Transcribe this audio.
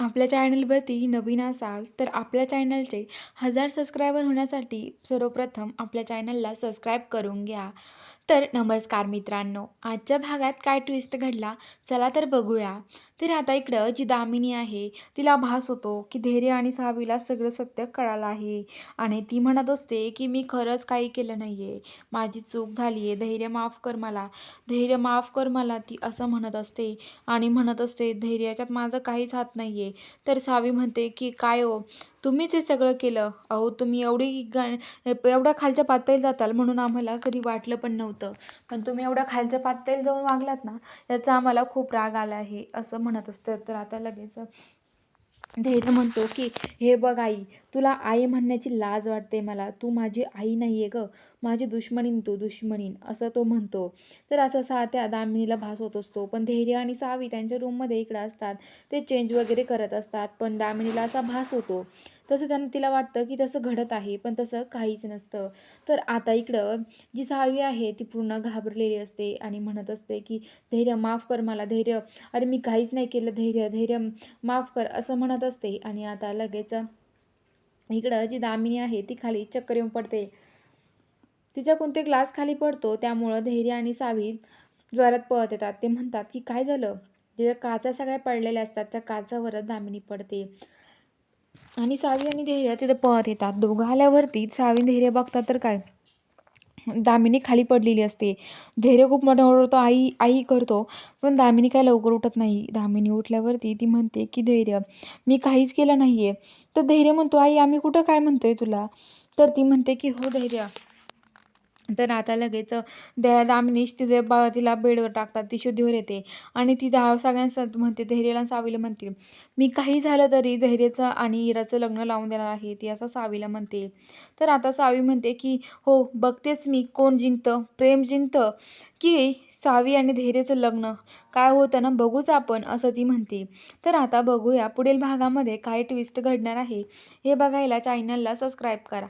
आपल्या चॅनलवरती नवीन असाल तर आपल्या चॅनलचे 1000 सबस्क्रायबर होण्यासाठी सर्वप्रथम आपल्या चॅनलला सबस्क्राईब करून घ्या. तर नमस्कार मित्रांनो, आजच्या भागात काय ट्विस्ट घडला चला तर बघूया. तर आता इकडं जी दामिनी आहे तिला भास होतो की धैर्य आणि सावीला सगळं सत्य कळालं आहे आणि ती म्हणत असते की मी खरंच काही केलं नाहीये, माझी चूक झाली आहे, धैर्य माफ कर मला, धैर्य माफ कर मला, ती असं म्हणत असते आणि म्हणत असते धैर्याच्यात माझं काहीच हात नाहीये. तर सावी म्हणते की काय हो, तुम्हीच हे सगळं केलं, अहो तुम्ही एवढ्या खालच्या पातळीत जाताल म्हणून आम्हाला कधी वाटलं पण नव्हतं, पण तुम्ही एवढ्या खालच्या पातळीत जाऊन वागलात ना, याचा आम्हाला खूप राग आला आहे असं म्हणत असतं. तर आता लगेच धैर्य म्हणतो की हे बघ आई, तुला आई म्हणण्याची लाज वाटते मला, तू माझी आई नाहीये ग, माझी दुश्मनीन तू, दुश्मनीन असं तो म्हणतो. तर असं त्या दामिनीला भास होत असतो. पण धैर्य आणि सावी त्यांच्या रूममध्ये इकडं असतात, ते चेंज वगैरे करत असतात, पण दामिनीला असा भास होतो. तसं तिला वाटतं की तसं घडत आहे, पण तसं काहीच नसतं. तर आता इकडं जी सावी आहे ती पूर्ण घाबरलेली असते आणि म्हणत असते की धैर्य माफ कर मला, धैर्य, अरे मी काहीच नाही केलं, धैर्य, धैर्य माफ कर असं म्हणत असते. आणि आता लगेच इकडं जी दामिनी आहे ती खाली चक्कर येऊन पडते, तिच्या कोणते ग्लास खाली पडतो, त्यामुळं धैर्य आणि सावी जोरात पळत येतात. ते म्हणतात की काय झालं, तिच्या काचा सगळ्या पडलेल्या असतात, त्या काचावरच दामिनी पडते आणि सावी आणि धैर्य तिथे पळत येतात. दोघं आल्यावरती सावी धैर्य बघतात तर काय, दामिनी खाली पडलेली असते. धैर्य खूप मोठा ओरडतो, आई आई करतो, पण दामिनी काय लवकर उठत नाही. दामिनी उठल्यावरती ती म्हणते की धैर्य, मी काहीच केलं नाहीये. तर धैर्य म्हणतो, आई आम्ही कुठं काय म्हणतोय तुला. तर ती म्हणते की हो धैर्य. तर आता लगेच दामिनीश तिला बेडवर टाकतात, ती शुद्धीवर येते आणि ती सगळ्यांना म्हणते, धैर्याला आणि सावीला म्हणते, मी काही झालं तरी धैर्याचं आणि इराचं लग्न लावून देणार आहे, ती असं सावीला म्हणते. तर आता सावी म्हणते की हो बघतेच मी कोण जिंकतं, प्रेम जिंकतं की सावी आणि धैर्याचं लग्न, काय होतं ना बघूच आपण, असं ती म्हणते. तर आता बघूया पुढील भागामध्ये काय ट्विस्ट घडणार आहे, हे बघायला चॅनलला सबस्क्राईब करा.